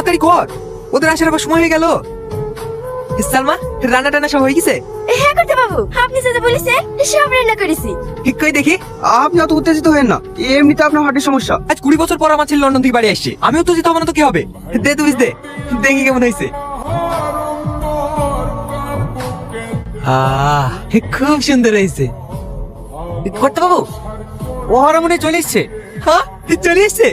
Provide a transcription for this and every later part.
তাড়াতাড়ি কর, ওদের আসার আবার সময় হয়ে গেল। সালমা, রান্না টান্না সব হয়ে গেছে? হ্যাঁ করতে বাবু, আপনি যেটা বলেছেন সব রান্না করেছি। ঠিক কই দেখি। আপনি অত উত্তেজিত হবেন না, এমনিতে আপনার হার্টের সমস্যা। আজ 20 বছর পর আমার ছেলে লন্ডন থেকে বাড়ি আসছে, আমি উত্তেজিত হব না তো কি হবে? দে তুই দে, দেখি কেমন হয়েছে। খুব সুন্দর হয়েছে। করতে বাবু, ওরা মনে হয় চলে এসছে। হ্যাঁ, চলে এসছে।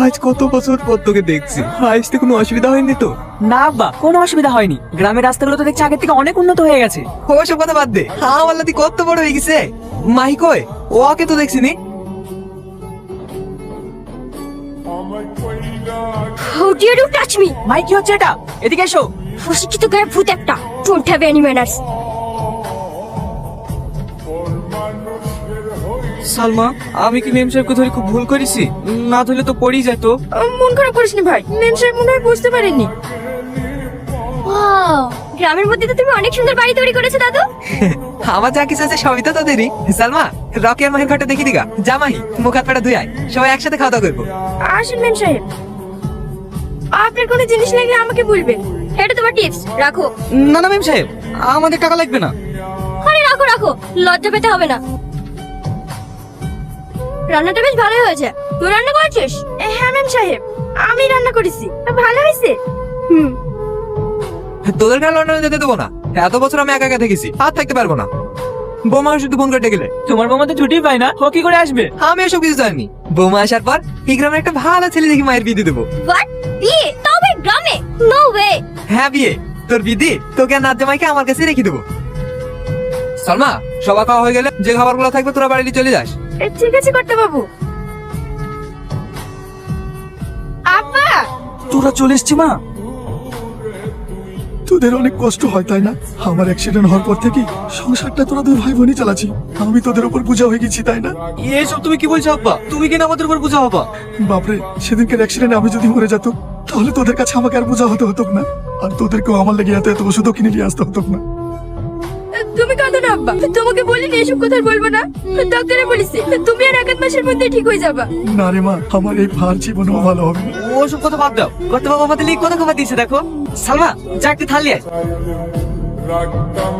আজ কত বছর পর তোকে দেখছি, আসতে কোনো অসুবিধা হয়নি তো? না আব্বা, কোনো অসুবিধা হয়নি। গ্রামের রাস্তাগুলো তো দেখছি আগের থেকে অনেক উন্নত হয়ে গেছে। ওসব কথা বাদ দে, আমার লাতি কত বড় হয়ে গেছে। মাহি কই? ওকে তো দেখছিনি। How dare you touch me? মাই, কি হচ্ছে এটা? এদিকে এসো। অশিক্ষিত গায়ে ভূত একটা। Don't have any manners. Salma, আমি কি মেম সাহেবকে ধরে খুব ভুল করেছি? না ধরলে তো পড়েই যেত। মন খারাপ করিস না ভাই, মেম সাহেব মনে হয় বুঝতে পারেননি। গ্রামের মধ্যে তো তুমি অনেক সুন্দর বাড়ি তৈরি করেছো দাদু। আমার যা কিছু আছে সবই তো তোদেরই। সালমা, রকি আর মাহির ঘরটা দেখি দিগা। যা মাহি, মুখ হাত পাটা ধুই আয়, সবাই একসাথে খাওয়া দাওয়া করবো। আসুন মেম সাহেব, আপনার কোনো জিনিস লাগলে আমাকে বলবেন। এটা তোমার টিপস, রাখো। না না মেম সাহেব, আমাদের টাকা লাগবে না। আরে রাখো রাখো, লজ্জা পেতে হবে না। রান্নাটা বেশ ভালো হয়েছে। তুই রান্না করেছিস? হ্যাঁ মেম সাহেব, আমি রান্না করেছি। ভালো হয়েছে। তোদের কাছে লন্ডনে যেতে দেবো না। এত বছর আমি একা একা থেকেছি, আর থাকতে পারবো না। বৌমা শুধু ফোন করে ডেকেলে। তোমার বৌমা তো ছুটি পায় না, ও কি করে আসবে? আমি এসব কিছু জানি। বৌমা আসার পর এই গ্রামের একটা ভালো ছেলে দেখি মায়ের বিয়ে দিয়ে দেবো। হোয়াট? বিয়ে? তবে গ্রামে? No way. হ্যাঁ বিয়ে, তোর বিদি তোকে আর নাত জামাইকে আমার কাছে রেখে দেবো। সালমা, সবার খাওয়া হয়ে গেলে যে খাবারগুলো থাকবে তোরা বাড়ি চলে যাস। ঠিক আছে করতে বাবু। আব্বা, তোরা চলে এসছি মা? তোদের অনেক কষ্ট হয় তাই না? আমার অ্যাক্সিডেন্ট হওয়ার পর থেকে সংসারটা তোরা দুই ভাই বোনই চালাচ্ছি। আমি তোদের উপর বোঝা হয়ে গেছি তাই না? এসব তুমি কি বলছো আব্বা? তুমি কেন আমাদের উপর বোঝা হবা? বাপরে, সেদিনকার অ্যাক্সিডেন্টে আমি যদি মরে যেত তাহলে তোদের কাছে আমাকে আর বোঝা হতে হতো না, আর তোদেরকেও আমার লেগে এত এত ওষুধও কিনে নিয়ে আসতে হতো না। তুমি কাঁদো না আব্বা, তোমাকে বলিনি এসব কথা বলবো না। ডাক্তারে বলেছে তুমি আর 1 মাসের মধ্যে ঠিক হয়ে যাবা। না রে মা, আমার এই ভার জীবনও ভালো হবে না। ওসব কথা বাদ দাও। কত বাবা আমাদের লিখ কথা খাবার দিয়েছে দেখো। সালমা, যা একটু থালিয়ে আয়।